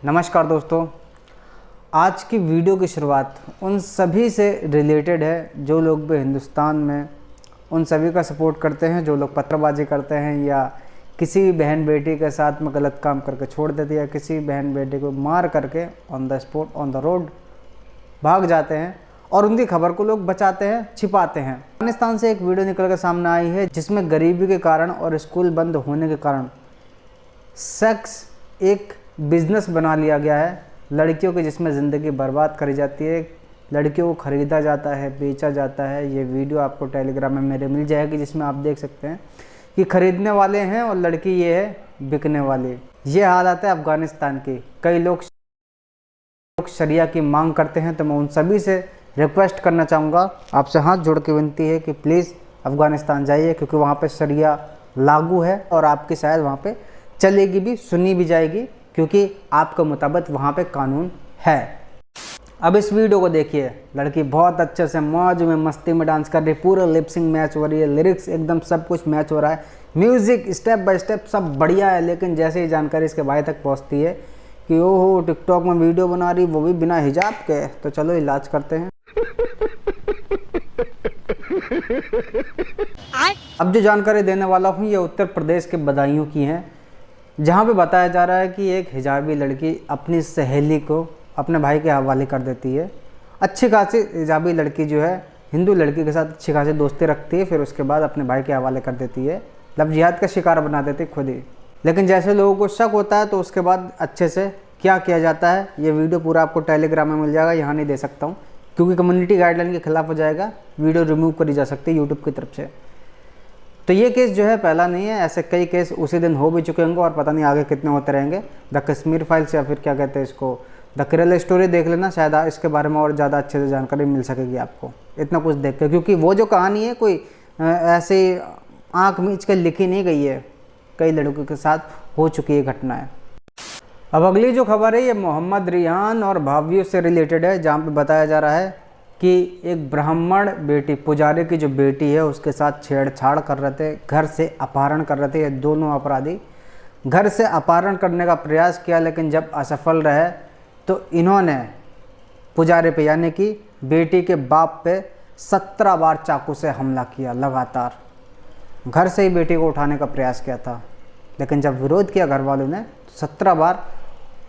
नमस्कार दोस्तों, आज की वीडियो की शुरुआत उन सभी से रिलेटेड है जो लोग भी हिंदुस्तान में उन सभी का सपोर्ट करते हैं जो लोग पत्थरबाजी करते हैं या किसी बहन बेटी के साथ में गलत काम करके छोड़ देते हैं या किसी बहन बेटी को मार करके on the spot on the road भाग जाते हैं और उनकी खबर को लोग बचाते हैं, छिपाते हैं। अफगानिस्तान से एक वीडियो निकल कर सामने आई है जिसमें गरीबी के कारण और स्कूल बंद होने के कारण सेक्स एक बिजनेस बना लिया गया है लड़कियों की, जिसमें ज़िंदगी बर्बाद करी जाती है, लड़कियों को ख़रीदा जाता है, बेचा जाता है। ये वीडियो आपको टेलीग्राम में मेरे मिल जाएगी जिसमें आप देख सकते हैं कि ख़रीदने वाले हैं और लड़की ये है बिकने वाली। ये हालत है अफ़गानिस्तान की। कई लोग शरिया की मांग करते हैं, तो मैं उन सभी से रिक्वेस्ट करना चाहूँगा, आपसे हाथ जोड़ के विनती है कि प्लीज़ अफ़गानिस्तान जाइए, क्योंकि वहाँ पे शरिया लागू है और आपकी शायद वहाँ पे चलेगी भी, सुनी भी जाएगी, क्योंकि आपके मुताबिक वहाँ पे कानून है। अब इस वीडियो को देखिए, लड़की बहुत अच्छे से मौज में मस्ती में डांस कर रही है, पूरा लिपसिंग मैच हो रही है, लिरिक्स एकदम सब कुछ मैच हो रहा है, म्यूज़िक स्टेप बाय स्टेप सब बढ़िया है। लेकिन जैसे ही जानकारी इसके भाई तक पहुँचती है कि ओहो टिकटॉक में वीडियो बना रही, वो भी बिना हिजाब के, तो चलो इलाज करते हैं। अब जो जानकारी देने वाला हूँ ये उत्तर प्रदेश के बदायूं की है, जहाँ पे बताया जा रहा है कि एक हिजाबी लड़की अपनी सहेली को अपने भाई के हवाले कर देती है। अच्छी खासी हिजाबी लड़की जो है हिंदू लड़की के साथ अच्छी खासी दोस्ती रखती है, फिर उसके बाद अपने भाई के हवाले कर देती है, लव जिहाद का शिकार बना देती है खुद ही। लेकिन जैसे लोगों को शक होता है तो उसके बाद अच्छे से क्या किया जाता है, ये वीडियो पूरा आपको टेलीग्राम में मिल जाएगा, यहाँ नहीं दे सकता हूँ क्योंकि कम्युनिटी गाइडलाइन के खिलाफ हो जाएगा, वीडियो रिमूव करी जा सकती है यूट्यूब की तरफ से। तो ये केस जो है पहला नहीं है, ऐसे कई केस उसी दिन हो भी चुके होंगे और पता नहीं आगे कितने होते रहेंगे। द कश्मीर फाइल्स या फिर क्या कहते हैं इसको, द केरल स्टोरी देख लेना, शायद इसके बारे में और ज़्यादा अच्छे से जानकारी मिल सकेगी आपको इतना कुछ देख के, क्योंकि वो जो कहानी है कोई ऐसे आँख मीच के लिखी नहीं गई है, कई लड़कों के साथ हो चुकी है घटनाएँ। अब अगली जो खबर है ये मोहम्मद रियान और भावियों से रिलेटेड है, जहाँ पे बताया जा रहा है कि एक ब्राह्मण बेटी, पुजारी की जो बेटी है उसके साथ छेड़छाड़ कर रहे थे, घर से अपहरण कर रहे थे। ये दोनों अपराधी घर से अपहरण करने का प्रयास किया, लेकिन जब असफल रहे तो इन्होंने पुजारी पे यानी कि बेटी के बाप पे 17 बार चाकू से हमला किया लगातार। घर से ही बेटी को उठाने का प्रयास किया था, लेकिन जब विरोध किया घर वालों ने तो 17 बार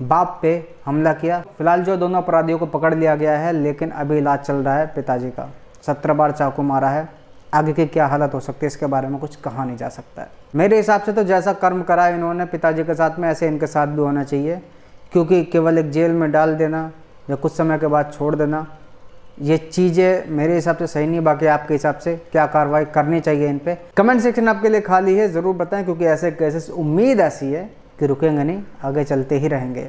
बाप पे हमला किया। फिलहाल जो दोनों अपराधियों को पकड़ लिया गया है, लेकिन अभी इलाज चल रहा है पिताजी का। 17 बार चाकू मारा है, आगे की क्या हालत हो सकती है इसके बारे में कुछ कहा नहीं जा सकता है। मेरे हिसाब से तो जैसा कर्म करा इन्होंने पिताजी के साथ में, ऐसे इनके साथ भी होना चाहिए, क्योंकि केवल एक जेल में डाल देना या कुछ समय के बाद छोड़ देना, ये चीज़ें मेरे हिसाब से सही नहीं। बाकी आपके हिसाब से क्या कार्रवाई करनी चाहिए इन पे, कमेंट सेक्शन आपके लिए खाली है, ज़रूर बताएं, क्योंकि ऐसे केसेस उम्मीद ऐसी है कि रुकेंगे नहीं, आगे चलते ही रहेंगे।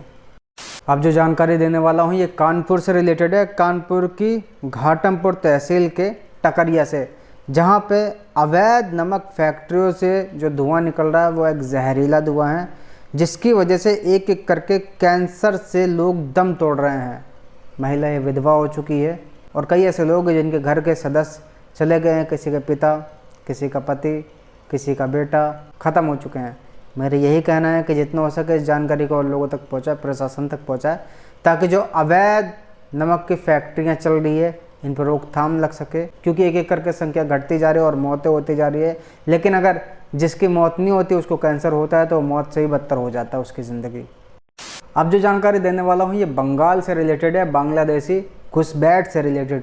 अब जो जानकारी देने वाला हूँ ये कानपुर से रिलेटेड है, कानपुर की घाटमपुर तहसील के टकरिया से, जहाँ पे अवैध नमक फैक्ट्रियों से जो धुआं निकल रहा है वो एक जहरीला धुआं है, जिसकी वजह से एक एक करके कैंसर से लोग दम तोड़ रहे हैं। महिला ये विधवा हो चुकी है और कई ऐसे लोग हैं जिनके घर के सदस्य चले गए हैं, किसी के पिता, किसी का पति, किसी का बेटा ख़त्म हो चुके हैं। मेरा यही कहना है कि जितना हो सके इस जानकारी को और लोगों तक पहुंचाए, प्रशासन तक पहुंचाए, ताकि जो अवैध नमक की फैक्ट्रियां चल रही है इन पर रोकथाम लग सके, क्योंकि एक एक करके संख्या घटती जा रही है और मौतें होती जा रही है। लेकिन अगर जिसकी मौत नहीं होती उसको कैंसर होता है तो मौत से ही बदतर हो जाता है उसकी ज़िंदगी। अब जो जानकारी देने वाला हूँ ये बंगाल से रिलेटेड है, बांग्लादेशी घुसपैठ से रिलेटेड।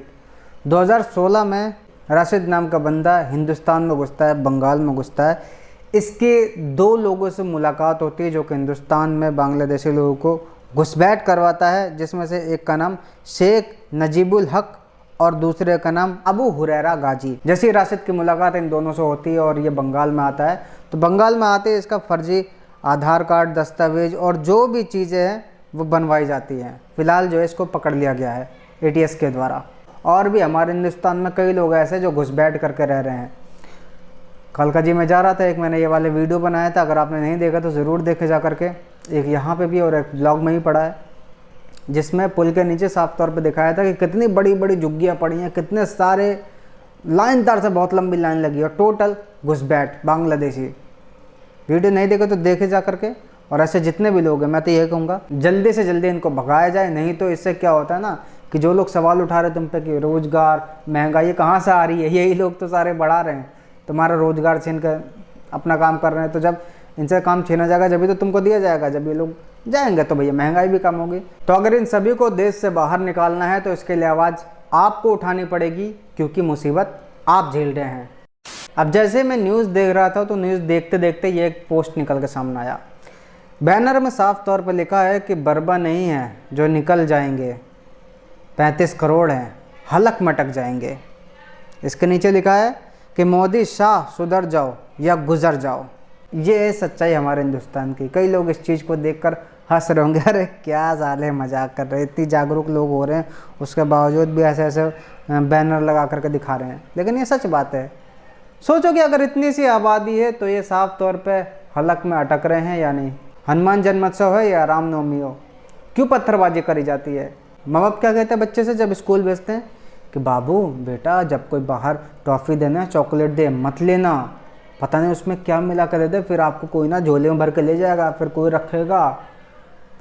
2016 में राशिद नाम का बंदा हिंदुस्तान में घुसता है, बंगाल में घुसता है। इसके 2 लोगों से मुलाकात होती है जो कि हिंदुस्तान में बांग्लादेशी लोगों को घुसपैठ करवाता है, जिसमें से एक का नाम शेख नजीबुल हक और दूसरे का नाम अबू हुरैरा गाजी। जैसे राशिद की मुलाकात इन दोनों से होती है और ये बंगाल में आता है, तो बंगाल में आते ही इसका फर्जी आधार कार्ड, दस्तावेज और जो भी चीज़ें हैं वो बनवाई जाती हैं। फ़िलहाल जो है इसको पकड़ लिया गया है ATS के द्वारा। और भी हमारे हिंदुस्तान में कई लोग ऐसे जो घुसपैठ करके रह रहे हैं। कलका जी में जा रहा था, एक मैंने ये वाले वीडियो बनाया था, अगर आपने नहीं देखा तो ज़रूर देखे जा करके, एक यहाँ पे भी और एक ब्लॉग में ही पड़ा है, जिसमें पुल के नीचे साफ तौर पे दिखाया था कि कितनी बड़ी बड़ी झुग्गियाँ पड़ी हैं, कितने सारे लाइन तार से बहुत लंबी लाइन लगी है, और टोटल घुसपैठ बांग्लादेशी। वीडियो नहीं देखे तो देखे जा करके और ऐसे जितने भी लोग हैं मैं तो ये कहूँगा जल्दी से जल्दी इनको भगाया जाए। नहीं तो इससे क्या होता है ना कि जो लोग सवाल उठा रहे तुम पे कि रोज़गार महंगाई कहाँ से आ रही है, यही लोग तो सारे बढ़ा रहे हैं, तुम्हारा रोज़गार छीन कर अपना काम कर रहे हैं। तो जब इनसे काम छीना जाएगा जब भी तो तुमको दिया जाएगा, जब ये लोग जाएंगे तो भैया महंगाई भी कम होगी। तो अगर इन सभी को देश से बाहर निकालना है तो इसके लिए आवाज़ आपको उठानी पड़ेगी, क्योंकि मुसीबत आप झेल रहे हैं। अब जैसे मैं न्यूज़ देख रहा था तो न्यूज़ देखते देखते ये एक पोस्ट निकल के सामने आया। बैनर में साफ तौर पर लिखा है कि बर्बा नहीं है जो निकल जाएंगे, 35 करोड़ हैं हलक मटक जाएंगे। इसके नीचे लिखा है कि मोदी शाह सुधर जाओ या गुजर जाओ। ये है सच्चाई हमारे हिंदुस्तान की। कई लोग इस चीज़ को देखकर हंस रहे होंगे, अरे क्या साले मजाक कर रहे हैं, इतनी जागरूक लोग हो रहे हैं उसके बावजूद भी ऐसे ऐसे बैनर लगा करके दिखा रहे हैं। लेकिन ये सच बात है। सोचो कि अगर इतनी सी आबादी है तो ये साफ तौर पे हलक में अटक रहे हैं या नहीं। हनुमान जन्मोत्सव है या रामनवमी हो, क्यों पत्थरबाजी करी जाती है। माँ बाप क्या कहते हैं बच्चे से जब स्कूल भेजते हैं कि बाबू बेटा जब कोई बाहर टॉफ़ी देना चॉकलेट दे मत लेना, पता नहीं उसमें क्या मिला कर देते, फिर आपको कोई ना झोले में भर के ले जाएगा, फिर कोई रखेगा,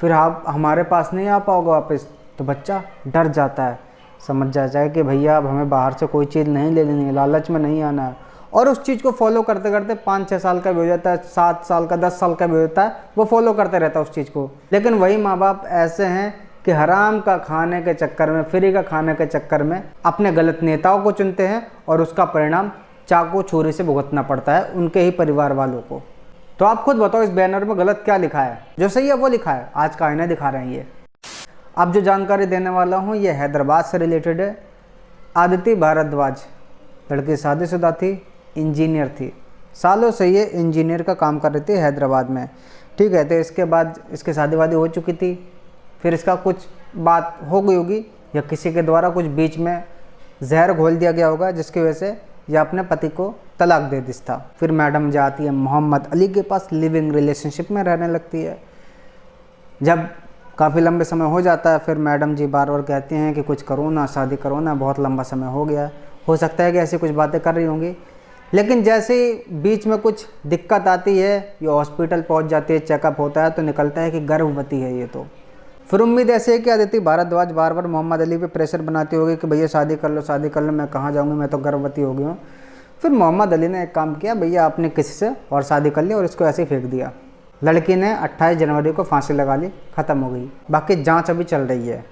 फिर आप हमारे पास नहीं आ पाओगे वापस। तो बच्चा डर जाता है, समझ जाता है कि भैया अब हमें बाहर से कोई चीज़ नहीं ले लेनी है, लालच में नहीं आना है। और उस चीज़ को फॉलो करते करते 5-6 साल का भी हो जाता है, 7 साल का 10 साल का भी होता है, वो फॉलो करते रहता है उस चीज़ को। लेकिन वही माँ बाप ऐसे हैं कि हराम का खाने के चक्कर में, फ्री का खाने के चक्कर में अपने गलत नेताओं को चुनते हैं और उसका परिणाम चाकू छुरी से भुगतना पड़ता है उनके ही परिवार वालों को। तो आप खुद बताओ इस बैनर में गलत क्या लिखा है, जो सही है वो लिखा है। आज का आईना दिखा रहे हैं ये। अब जो जानकारी देने वाला हूँ ये हैदराबाद से रिलेटेड है। आदिति भारद्वाज लड़की शादीशुदा थी, इंजीनियर थी, सालों से ये इंजीनियर का काम कर रही थी हैदराबाद में, ठीक है। तो इसके बाद इसकी शादी वादी हो चुकी थी, फिर इसका कुछ बात हो गई होगी या किसी के द्वारा कुछ बीच में जहर घोल दिया गया होगा जिसकी वजह से यह अपने पति को तलाक दे दी था। फिर मैडम जाती है मोहम्मद अली के पास, लिविंग रिलेशनशिप में रहने लगती है। जब काफ़ी लंबे समय हो जाता है फिर मैडम जी बार बार कहती हैं कि कुछ करो ना, शादी करो ना, बहुत लंबा समय हो गया। हो सकता है कि ऐसी कुछ बातें कर रही होंगी, लेकिन जैसे ही बीच में कुछ दिक्कत आती है, ये हॉस्पिटल पहुंच जाती है, चेकअप होता है तो निकलता है कि गर्भवती है ये। तो फिर उम्मीद ऐसे है कि आदिति भारद्वाज बार बार मोहम्मद अली पे प्रेशर बनाती होगी कि भैया शादी कर लो, शादी कर लो, मैं कहाँ जाऊँगी, मैं तो गर्भवती हो गई हूँ। फिर मोहम्मद अली ने एक काम किया, भैया आपने किसी से और शादी कर ली और इसको ऐसे ही फेंक दिया। लड़की ने 28 जनवरी को फांसी लगा ली, ख़त्म हो गई। बाकी जाँच अभी चल रही है।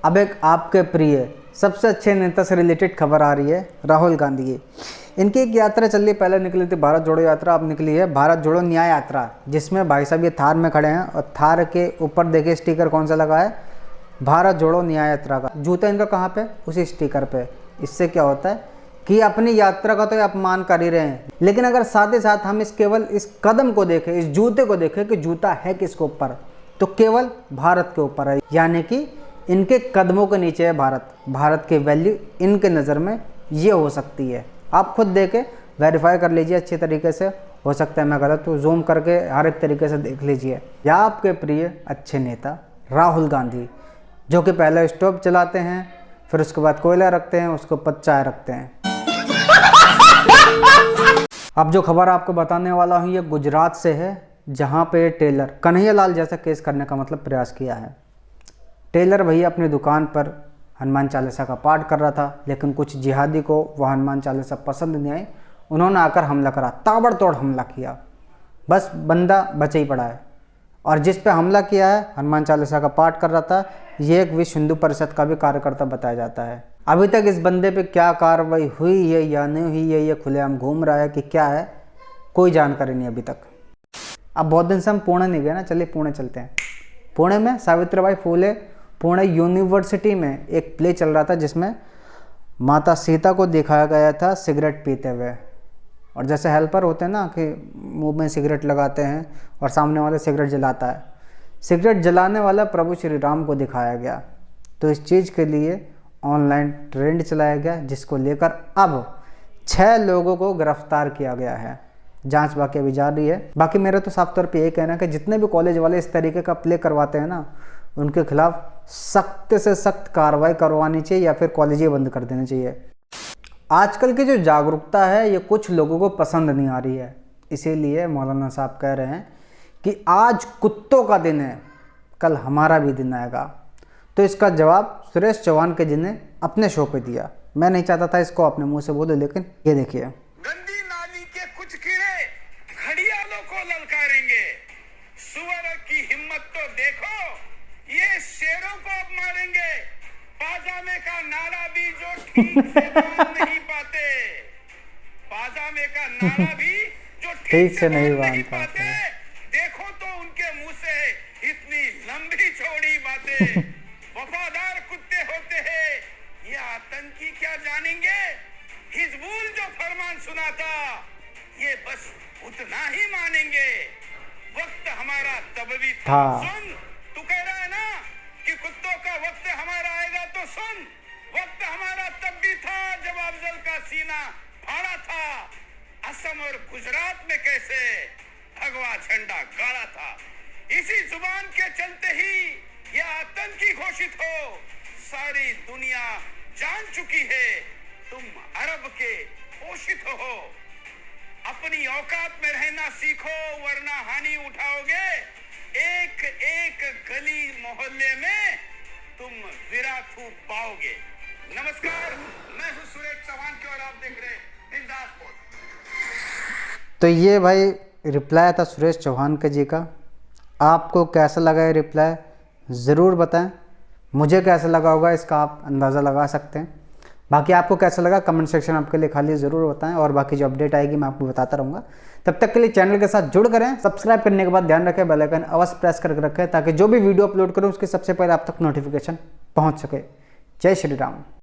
अब एक आपके प्रिय सबसे अच्छे नेता से रिलेटेड खबर आ रही है, राहुल गांधी की। इनकी एक यात्रा चल रही है, पहले निकली थी भारत जोड़ो यात्रा, अब निकली है भारत जोड़ो न्याय यात्रा, जिसमें भाई साहब ये थार में खड़े हैं और थार के ऊपर देखिए स्टिकर कौन सा लगा है, भारत जोड़ो न्याय यात्रा का। जूता इनका कहाँ पे, उसी स्टिकर पे। इससे क्या होता है कि अपनी यात्रा का तो ये अपमान कर ही रहे हैं, लेकिन अगर साथ ही साथ हम केवल इस कदम को देखें, इस जूते को देखें कि जूता है किसके ऊपर, तो केवल भारत के ऊपर है, यानी कि इनके कदमों के नीचे है भारत। भारत की वैल्यू इनके नज़र में ये हो सकती है। आप खुद देके वेरीफाई कर लीजिए अच्छे तरीके से, हो सकता है मैं गलत हूँ, जूम करके हर एक तरीके से देख लीजिए। या आपके प्रिय अच्छे नेता राहुल गांधी, जो कि पहले स्टोव चलाते हैं, फिर उसके बाद कोयला रखते हैं, उसके ऊपर चाय रखते हैं। अब जो खबर आपको बताने वाला हूँ ये गुजरात से है, जहाँ पे टेलर कन्हैया लाल जैसा केस करने का मतलब प्रयास किया है। टेलर भैया अपनी दुकान पर हनुमान चालीसा का पाठ कर रहा था, लेकिन कुछ जिहादी को वह हनुमान चालीसा पसंद नहीं आई। उन्होंने आकर हमला करा, ताबड़तोड़ हमला किया, बस बंदा बचा ही पड़ा है। और जिस पे हमला किया है हनुमान चालीसा का पाठ कर रहा था, ये एक विश्व हिंदू परिषद का भी कार्यकर्ता बताया जाता है। अभी तक इस बंदे पे क्या कार्रवाई हुई है या नहीं हुई है, ये खुलेआम घूम रहा है कि क्या है, कोई जानकारी नहीं अभी तक। अब बहुत दिन से हम पुणे नहीं गए ना, चलिए पुणे चलते हैं। पुणे में सावित्रीबाई फुले पुणे यूनिवर्सिटी में एक प्ले चल रहा था जिसमें माता सीता को दिखाया गया था सिगरेट पीते हुए। और जैसे हेल्पर होते हैं ना कि मुंह में सिगरेट लगाते हैं और सामने वाला सिगरेट जलाता है, सिगरेट जलाने वाला प्रभु श्री राम को दिखाया गया। तो इस चीज़ के लिए ऑनलाइन ट्रेंड चलाया गया, जिसको लेकर अब 6 लोगों को गिरफ्तार किया गया है। जांच बाकी अभी जारी है। बाकी मेरा तो साफ तौर पे यही कहना है कि जितने भी कॉलेज वाले इस तरीके का प्ले करवाते हैं ना, उनके खिलाफ सख्त से सख्त कार्रवाई करवानी चाहिए या फिर कॉलेज ही बंद कर देने चाहिए। आजकल की जो जागरूकता है ये कुछ लोगों को पसंद नहीं आ रही है, इसीलिए मौलाना साहब कह रहे हैं कि आज कुत्तों का दिन है, कल हमारा भी दिन आएगा। तो इसका जवाब सुरेश चौहान के जी ने अपने शो पे दिया। मैं नहीं चाहता था इसको अपने मुंह से बोले, लेकिन ये देखिए। गंदी नाली के कुछ कीड़े घड़ियालों को ललकारेंगे, सुअर की हिम्मत तो देखो, ये शेरों को अब मारेंगे। पाजामे का नारा भी जो ठीक से बांध नहीं पाते, पाजामे का नारा भी जो ठीक से नहीं बांध पाते, देखो तो उनके मुंह से इतनी लंबी चौड़ी बातें। वफादार कुत्ते होते हैं, ये आतंकी क्या जानेंगे। हिजबुल जो फरमान सुनाता, ये बस उतना ही मानेंगे। वक्त हमारा तब भी था, सुन तू कह रहा है ना कि कुत्तों का वक्त हमारा आएगा, तो सुन, वक्त हमारा तब भी था जब अफजल का सीना फाड़ा था। असम और गुजरात में कैसे भगवा झंडा गाड़ा था। इसी जुबान के चलते ही यह आतंकी घोषित हो। सारी दुनिया जान चुकी है तुम अरब के पोषित हो। अपनी औकात में रहना सीखो, वरना हानि उठाओगे। एक एक गली मोहल्ले में तुम विराथू पाओगे। नमस्कार, मैं हूं सुरेश चौहान की और आप देख रहे हैं बिंदास पोस्ट। तो ये भाई रिप्लाई था सुरेश चौहान के जी का। आपको कैसा लगा ये रिप्लाई ज़रूर बताएं। मुझे कैसा लगा होगा इसका आप अंदाज़ा लगा सकते हैं। बाकी आपको कैसा लगा कमेंट सेक्शन आपके लिए खाली ज़रूर बताएं, और बाकी जो अपडेट आएगी मैं आपको बताता रहूँगा। तब तक के लिए चैनल के साथ जुड़ करें। सब्सक्राइब करने के बाद ध्यान रखें बेल आइकन अवश्य प्रेस करके रखें, ताकि जो भी वीडियो अपलोड करूँ उसकी सबसे पहले आप तक नोटिफिकेशन पहुँच सके। जय श्री राम।